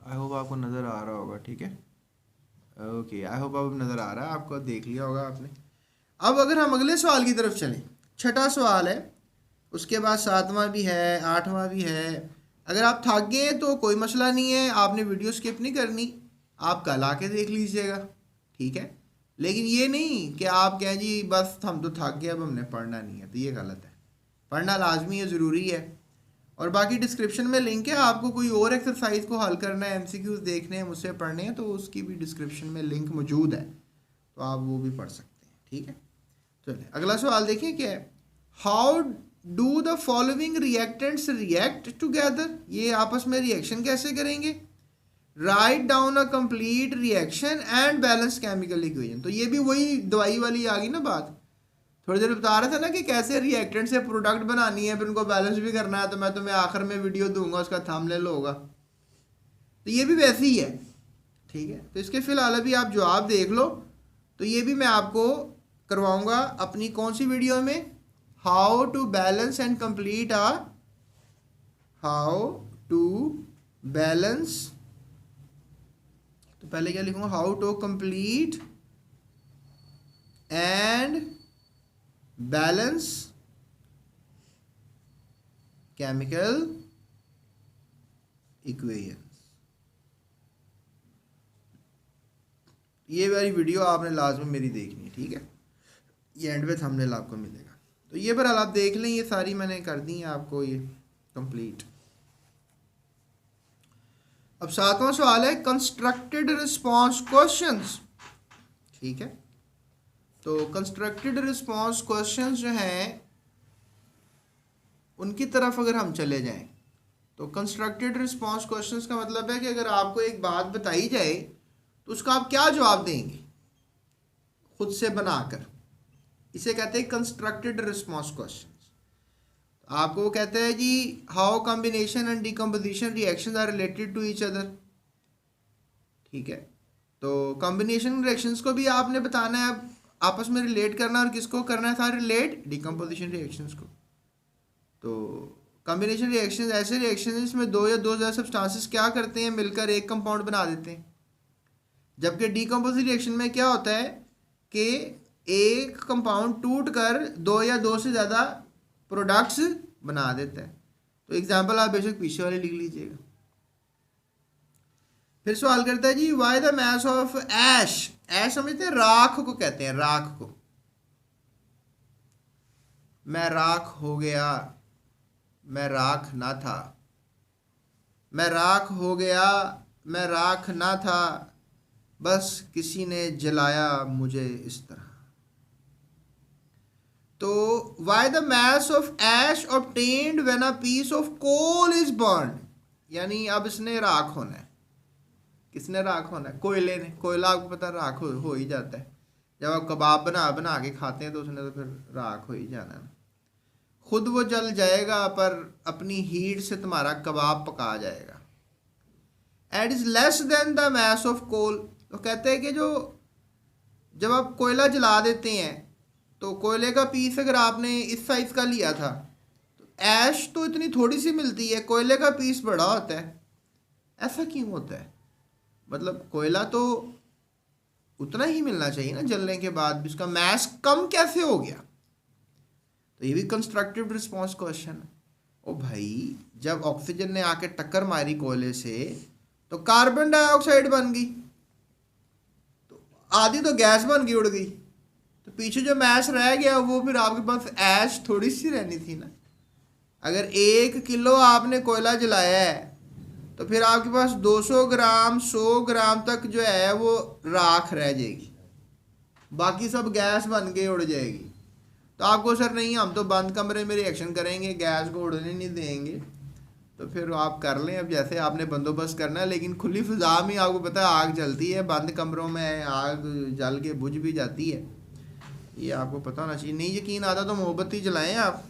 आई होप आपको नज़र आ रहा होगा। ठीक है, ओके, आई होप अब नज़र आ रहा है आपको, देख लिया होगा आपने। अब अगर हम अगले सवाल की तरफ चलें, छठा सवाल है, उसके बाद 7वां भी है, 8वां भी है। अगर आप थक गए तो कोई मसला नहीं है, आपने वीडियो स्किप नहीं करनी, आप कल आके देख लीजिएगा। ठीक है, लेकिन ये नहीं कि आप कहें जी बस हम तो थक गए अब हमने पढ़ना नहीं है, तो ये गलत है। पढ़ना लाजमी है, ज़रूरी है। और बाकी डिस्क्रिप्शन में लिंक है, आपको कोई और एक्सरसाइज को हल करना है, MCQs देखने हैं, मुझसे पढ़ने हैं, तो उसकी भी डिस्क्रिप्शन में लिंक मौजूद है, तो आप वो भी पढ़ सकते हैं। ठीक है, चलिए अगला सवाल देखिए क्या है, how do the following reactants react together, ये आपस में रिएक्शन कैसे करेंगे। Write down a complete reaction and balance chemical equation, तो ये भी वही दवाई वाली आ गई ना बात, थोड़ी देर बता रहा था ना कि कैसे रिएक्टेंट से प्रोडक्ट बनानी है, फिर उनको बैलेंस भी करना है, तो मैं तुम्हें आखिर में वीडियो दूंगा, उसका थंबनेल होगा। तो ये भी वैसे ही है, ठीक है। तो इसके फिलहाल अभी आप जवाब देख लो, तो ये भी मैं आपको करवाऊंगा अपनी कौन सी वीडियो में, how to balance and complete how to balance, तो पहले क्या लिखूंगा, how to complete and balance chemical equations. ये वाली वीडियो आपने लाजमी मेरी देखनी है, ठीक है, ये एंड में थंबनेल आपको मिलेगा। तो ये बहरहाल आप देख लें, ये सारी मैंने कर दी है आपको ये कंप्लीट। अब 7वां सवाल है कंस्ट्रक्टेड रिस्पॉन्स क्वेश्चंस, ठीक है। तो कंस्ट्रक्टेड रिस्पॉन्स क्वेश्चंस जो हैं उनकी तरफ अगर हम चले जाएं, तो कंस्ट्रक्टेड रिस्पॉन्स क्वेश्चंस का मतलब है कि अगर आपको एक बात बताई जाए तो उसका आप क्या जवाब देंगे खुद से बनाकर, इसे कहते हैं कंस्ट्रक्टेड रिस्पॉन्स क्वेश्चंस। आपको वो कहते हैं जी how combination and decomposition reactions are related to each other, ठीक है। तो कॉम्बिनेशन रिएक्शंस को भी आपने बताना है, आपस में रिलेट करना, और किसको करना है सारे रिलेट, डिकम्पोजिशन रिएक्शंस को। तो कॉम्बिनेशन रिएक्शंस ऐसे रिएक्शंस जिसमें दो या दो ज़्यादा सब्सटेंसेस क्या करते हैं, मिलकर एक कंपाउंड बना देते हैं। जबकि डिकम्पोजिशन रिएक्शन में क्या होता है कि एक कंपाउंड टूट कर दो या दो से ज़्यादा प्रोडक्ट्स बना देता है। तो एग्जाम्पल आप बेशक पीछे वाले लिख लीजिएगा। फिर सवाल करता है जी वाई द मास ऑफ ऐश, ऐश समझते हैं, राख को कहते हैं, राख को। मैं राख हो गया, मैं राख ना था, मैं राख हो गया, मैं राख ना था, बस किसी ने जलाया मुझे इस तरह। तो why the mass of ash obtained when a piece of coal is burned, यानी अब इसने राख होना है। किसने राख होना है, कोयले ने। कोयला आपको पता राख हो ही जाता है, जब आप कबाब बना बना के खाते हैं तो उसने तो फिर राख हो ही जाना है। खुद वो जल जाएगा पर अपनी हीट से तुम्हारा कबाब पका जाएगा। And is less than the mass of coal, तो कहते हैं कि जो जब आप कोयला जला देते हैं तो कोयले का पीस अगर आपने इस साइज का लिया था तो ऐश तो इतनी थोड़ी सी मिलती है, कोयले का पीस बड़ा होता है। ऐसा क्यों होता है, मतलब कोयला तो उतना ही मिलना चाहिए ना जलने के बाद भी, उसका मास कम कैसे हो गया। तो ये भी कंस्ट्रक्टिव रिस्पॉन्स क्वेश्चन है। ओ भाई, जब ऑक्सीजन ने आके टक्कर मारी कोयले से तो कार्बन डाइऑक्साइड बन गई, तो आधी तो गैस बन गई, उड़ गई, तो पीछे जो मास रह गया वो फिर आपके पास ऐश थोड़ी सी रहनी थी ना। अगर 1 किलो आपने कोयला जलाया है तो फिर आपके पास 200 ग्राम 100 ग्राम तक जो है वो राख रह जाएगी, बाकी सब गैस बन के उड़ जाएगी। तो आपको सर नहीं, हम तो बंद कमरे में रिएक्शन करेंगे, गैस को उड़ने नहीं देंगे। तो फिर आप कर लें, अब जैसे आपने बंदोबस्त करना है, लेकिन खुली फिजा में आपको पता है आग जलती है, बंद कमरों में आग जल के बुझ भी जाती है, ये आपको पता होना चाहिए। नहीं यकीन आता तो मोमबत्ती जलाएं आप।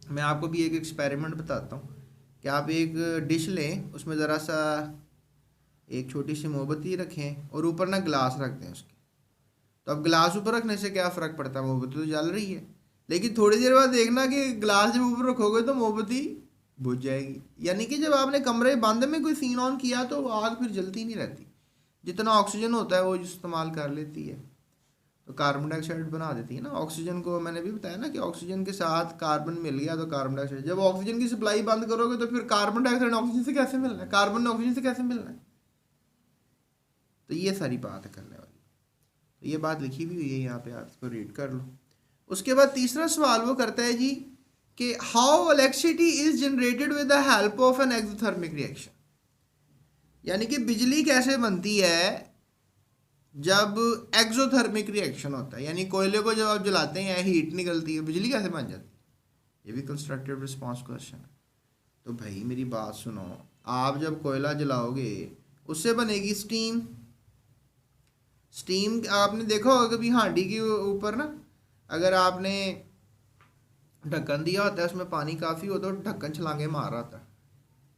मैं आपको भी एक एक्सपेरिमेंट बताता हूँ कि आप एक डिश लें, उसमें ज़रा सा एक छोटी सी मोमबत्ती रखें और ऊपर ना गिलास रख दें उसके। तो अब गिलास ऊपर रखने से क्या फ़र्क पड़ता है, मोमबत्ती तो जल रही है, लेकिन थोड़ी देर बाद देखना कि गिलास जब ऊपर रखोगे तो मोमबत्ती बुझ जाएगी। यानी कि जब आपने कमरे बंद में कोई सीन ऑन किया तो आग फिर जलती नहीं रहती, जितना ऑक्सीजन होता है वो इस्तेमाल कर लेती है, तो कार्बन डाइऑक्साइड बना देती है ना। ऑक्सीजन को मैंने भी बताया ना कि ऑक्सीजन के साथ कार्बन मिल गया तो कार्बन डाइऑक्साइड, जब ऑक्सीजन की सप्लाई बंद करोगे तो फिर कार्बन डाइऑक्साइड ऑक्सीजन से कैसे मिलना है, कार्बन ने ऑक्सीजन से कैसे मिलना है। तो ये सारी बात है करने वाली, तो ये बात लिखी भी हुई है यहाँ पे, आप इसको रीड कर लो। उसके बाद तीसरा सवाल वो करता है जी कि how electricity is generated with the help of an exothermic reaction, यानी कि बिजली कैसे बनती है जब एक्सोथर्मिक रिएक्शन होता है, यानी कोयले को जब आप जलाते हैं हीट निकलती है, बिजली कैसे बन जाती है। ये भी कंस्ट्रक्टिव रिस्पांस क्वेश्चन है। तो भाई मेरी बात सुनो, आप जब कोयला जलाओगे उससे बनेगी स्टीम। स्टीम आपने देखा होगा कभी हांडी के ऊपर ना, अगर आपने ढक्कन दिया होता है उसमें पानी काफ़ी होता है तो ढक्कन छलांगे मार रहा होता है,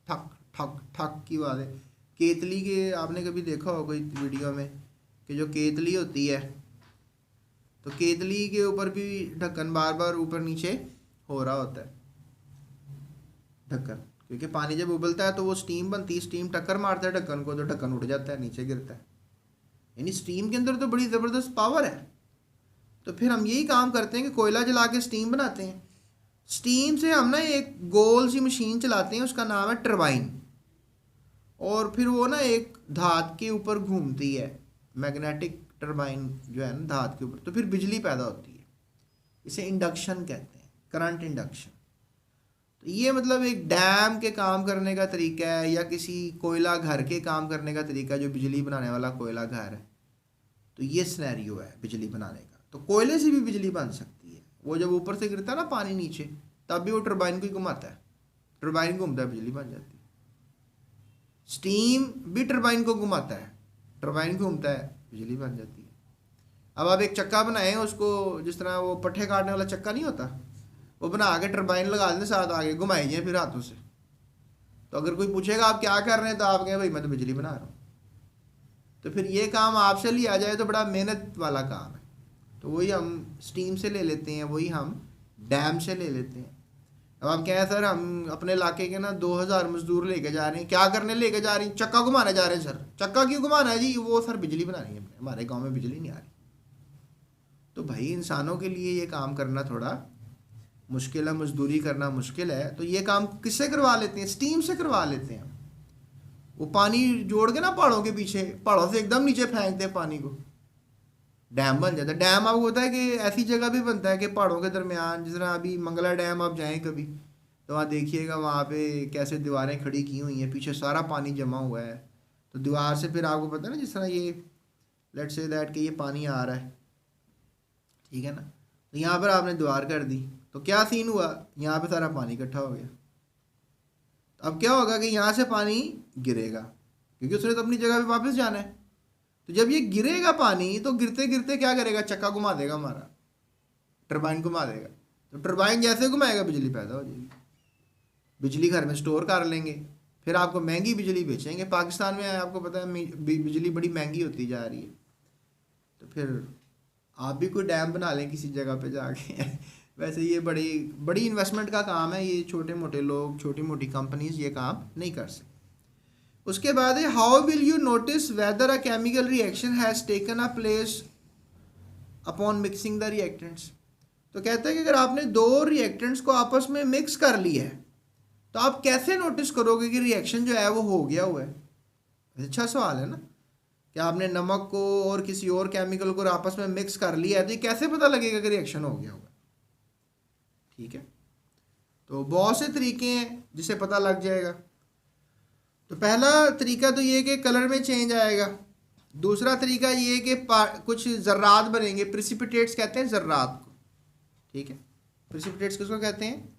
ठक ठक ठक की आवाज़ है। केतली के आपने कभी देखा होगा कोई वीडियो में कि जो केतली होती है तो केतली के ऊपर भी ढक्कन बार बार ऊपर नीचे हो रहा होता है ढक्कन, क्योंकि पानी जब उबलता है तो वो स्टीम बनती है, स्टीम टक्कर मारता है ढक्कन को तो ढक्कन उठ जाता है, नीचे गिरता है। यानी स्टीम के अंदर तो बड़ी ज़बरदस्त पावर है। तो फिर हम यही काम करते हैं कि कोयला जला के स्टीम बनाते हैं। स्टीम से हम ना एक गोल सी मशीन चलाते हैं, उसका नाम है टरबाइन, और फिर वो ना एक धात के ऊपर घूमती है, मैग्नेटिक टरबाइन जो है ना धात के ऊपर, तो फिर बिजली पैदा होती है। इसे इंडक्शन कहते हैं, करंट इंडक्शन। तो ये मतलब एक डैम के काम करने का तरीका है, या किसी कोयला घर के काम करने का तरीका, जो बिजली बनाने वाला कोयला घर है। तो ये सिनेरियो है बिजली बनाने का। तो कोयले से भी बिजली बन सकती है, वो जब ऊपर से गिरता है ना पानी नीचे, तब भी वो टरबाइन को ही घुमाता है, टरबाइन घूमता है, बिजली बन जाती है। स्टीम भी टरबाइन को घुमाता है, टरबाइन घूमता है, बिजली बन जाती है। अब आप एक चक्का बनाएं उसको, जिस तरह वो पट्टे काटने वाला चक्का नहीं होता, वो बना के टरबाइन लगा दें साथ, आगे घुमाइए फिर हाथों से। तो अगर कोई पूछेगा आप क्या कर रहे हैं तो आप कहें भाई मैं तो बिजली बना रहा हूँ। तो फिर ये काम आपसे लिया जाए तो बड़ा मेहनत वाला काम है। तो वही हम स्टीम से ले लेते हैं, वही हम डैम से ले लेते हैं। अब आप कहें सर हम अपने इलाके के ना 2000 मजदूर लेके जा रहे हैं, क्या करने लेके जा रही हैं? चक्का घुमाने जा रहे हैं सर। चक्का क्यों घुमाना है जी? वो सर बिजली बनानी है, हमारे गांव में बिजली नहीं आ रही। तो भाई इंसानों के लिए ये काम करना थोड़ा मुश्किल है, मजदूरी करना मुश्किल है, तो ये काम किससे करवा लेते हैं? स्टीम से करवा लेते हैं। वो पानी जोड़ के ना पहाड़ों के पीछे, पहाड़ों से एकदम नीचे फेंकते हैं पानी को, डैम बन जाता है। डैम आपको होता है कि ऐसी जगह भी बनता है कि पहाड़ों के दरमियान, जिस तरह अभी मंगला डैम आप जाएं कभी तो वहाँ देखिएगा वहाँ पे कैसे दीवारें खड़ी की हुई हैं, पीछे सारा पानी जमा हुआ है। तो दीवार से फिर आपको पता है ना, जिस तरह ये लेट्स से दैट कि ये पानी आ रहा है, ठीक है ना, तो यहाँ पर आपने दीवार कर दी तो क्या सीन हुआ, यहाँ पे सारा पानी इकट्ठा हो गया। तो अब क्या होगा कि यहाँ से पानी गिरेगा, क्योंकि उसने तो अपनी जगह पे वापस जाना है। तो जब ये गिरेगा पानी तो गिरते गिरते क्या करेगा, चक्का घुमा देगा, हमारा टरबाइन घुमा देगा। तो टरबाइन जैसे घुमाएगा बिजली पैदा हो जाएगी, बिजली घर में स्टोर कर लेंगे, फिर आपको महंगी बिजली बेचेंगे। पाकिस्तान में आपको पता है बिजली बड़ी महंगी होती जा रही है। तो फिर आप भी कोई डैम बना लें किसी जगह पे जाके वैसे ये बड़ी बड़ी इन्वेस्टमेंट का काम है, ये छोटे मोटे लोग, छोटी मोटी कंपनीज ये काम नहीं कर सकते। उसके बाद है how will you notice weather a chemical reaction has taken a place upon mixing the reactants. तो कहते हैं कि अगर आपने दो रिएक्टेंट्स को आपस में मिक्स कर लिया है तो आप कैसे नोटिस करोगे कि रिएक्शन जो है वो हो गया हुआ है? अच्छा सवाल है ना, कि आपने नमक को और किसी और केमिकल को आपस में मिक्स कर लिया है तो ये कैसे पता लगेगा कि रिएक्शन हो गया होगा? ठीक है, तो बहुत से तरीके हैं जिससे पता लग जाएगा। तो पहला तरीका तो ये कि कलर में चेंज आएगा। दूसरा तरीका ये कि कुछ ज़र्रात बनेंगे, प्रिसिपिटेट्स कहते हैं ज़र्रात को, ठीक है, प्रिसिपिटेट्स किसको कहते हैं?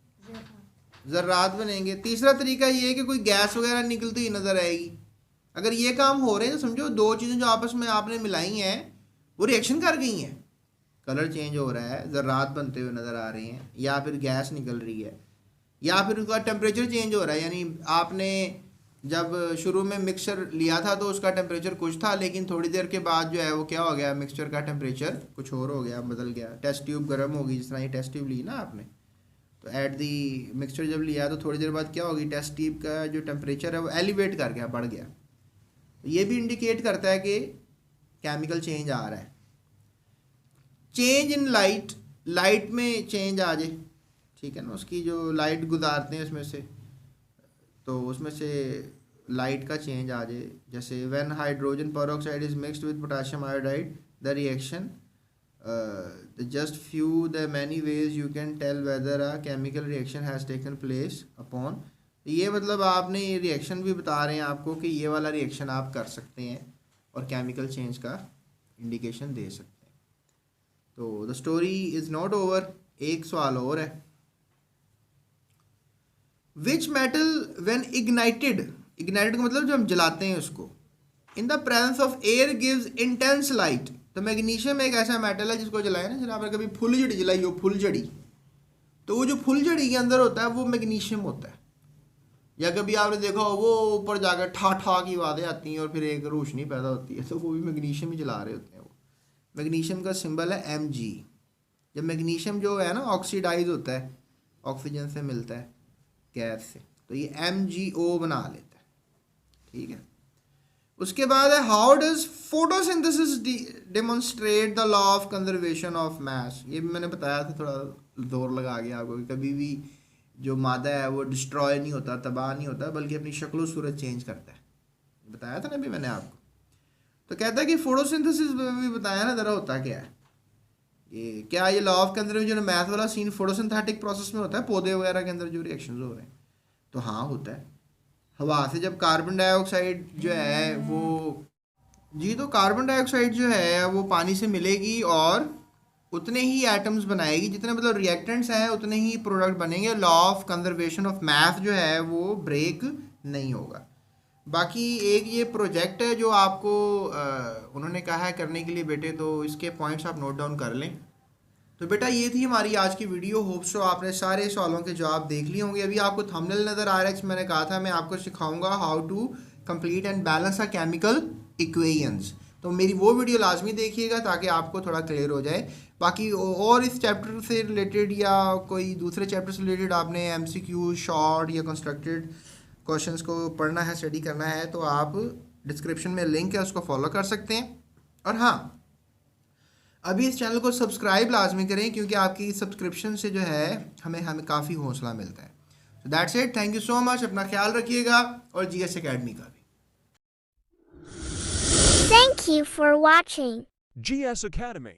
ज़र्रात बनेंगे। तीसरा तरीका ये है कि कोई गैस वगैरह निकलती हुई नज़र आएगी। अगर ये काम हो रहे हैं तो समझो दो चीज़ें जो आपस में आपने मिलाई हैं वो रिएक्शन कर गई हैं, कलर चेंज हो रहा है, ज़र्रात बनते हुए नज़र आ रहे हैं, या फिर गैस निकल रही है, या फिर उनका टेम्परेचर चेंज हो रहा है। यानी आपने जब शुरू में मिक्सचर लिया था तो उसका टेम्परेचर कुछ था, लेकिन थोड़ी देर के बाद जो है वो क्या हो गया, मिक्सचर का टेम्परेचर कुछ और हो गया, बदल गया। टेस्ट ट्यूब गर्म होगी, जिस तरह ये टेस्ट ट्यूब ली ना आपने, तो एट दी मिक्सचर जब लिया तो थोड़ी देर बाद क्या होगी, टेस्ट ट्यूब का जो टेम्परेचर है वो एलिवेट कर गया, बढ़ गया। तो ये भी इंडिकेट करता है कि केमिकल चेंज आ रहा है। चेंज इन लाइट, लाइट में चेंज आ जाए, ठीक है ना, उसकी जो लाइट गुजारते हैं उसमें से, तो उसमें से लाइट का चेंज आ जाए। जैसे when hydrogen peroxide is mixed with potassium iodide the reaction just few the many ways you can tell whether a chemical reaction has taken place upon. ये मतलब आपने ये रिएक्शन भी बता रहे हैं आपको कि ये वाला रिएक्शन आप कर सकते हैं और केमिकल चेंज का इंडिकेशन दे सकते हैं। तो the story is not over, एक सवाल और है। Which metal when ignited, ignited का मतलब जब हम जलाते हैं उसको, in the presence of air gives intense light. तो मैग्नीशियम एक ऐसा मेटल है जिसको जलाया ना, जब आपने कभी फुलझड़ी जलाई हो, फुलझड़ी, तो वो जो फुलझड़ी के अंदर होता है वो मैग्नीशियम होता है। या कभी आपने देखा हो वो ऊपर जाकर ठा ठा की आवाज़ें आती हैं और फिर एक रोशनी पैदा होती है, तो वो भी मैग्नीशियम ही जला रहे होते हैं। वो मैग्नीशियम का सिंबल है Mg। जब मैग्नीशियम जो है ना ऑक्सीडाइज होता है, ऑक्सीजन से मिलता है गैस से, तो ये MgO बना लेता है, ठीक है। उसके बाद है how does photosynthesis demonstrate the law of conservation of मास। ये भी मैंने बताया था, थोड़ा जोर लगा गया आपको, कि कभी भी जो मादा है वो डिस्ट्रॉय नहीं होता, तबाह नहीं होता, बल्कि अपनी शक्ल सूरत चेंज करता है। बताया था ना अभी मैंने आपको। तो कहता है कि फोटोसिंथेसिस में भी बताया ना ज़रा होता क्या है ये, क्या ये लॉ ऑफ कंजर्वेशन जो मैथ वाला सीन फोटोसिंथेटिक प्रोसेस में होता है, पौधे वगैरह के अंदर जो रिएक्शंस हो रहे हैं, तो हाँ होता है। हवा से जब कार्बन डाइऑक्साइड जो है वो, जी, तो कार्बन डाइऑक्साइड जो है वो पानी से मिलेगी और उतने ही एटम्स बनाएगी, जितने मतलब रिएक्टेंट्स हैं उतने ही प्रोडक्ट बनेंगे। लॉ ऑफ कंजर्वेशन ऑफ मास जो है वो ब्रेक नहीं होगा। बाकी एक ये प्रोजेक्ट है जो आपको उन्होंने कहा है करने के लिए बेटे, तो इसके पॉइंट्स आप नोट डाउन कर लें। तो बेटा ये थी हमारी आज की वीडियो। होप सो आपने सारे सवालों के जवाब देख लिए होंगे। अभी आपको थंबनेल नज़र आ रहा है, मैंने कहा था मैं आपको सिखाऊंगा how to complete and balance a chemical equations. तो मेरी वो वीडियो लाजमी देखिएगा ताकि आपको थोड़ा क्लियर हो जाए। बाकी और इस चैप्टर से रिलेटेड या कोई दूसरे चैप्टर से रिलेटेड आपने MCQ शॉर्ट या कंस्ट्रक्टेड क्वेश्चंस को पढ़ना है, स्टडी करना है, तो आप डिस्क्रिप्शन में लिंक है उसको फॉलो कर सकते हैं। और हाँ, अभी इस चैनल को सब्सक्राइब लाजमी करें, क्योंकि आपकी सब्सक्रिप्शन से जो है हमें काफ़ी हौसला मिलता है। So that's it, thank you so much, अपना ख्याल रखिएगा, और GS Academy का भी। Thank you for watching GS Academy.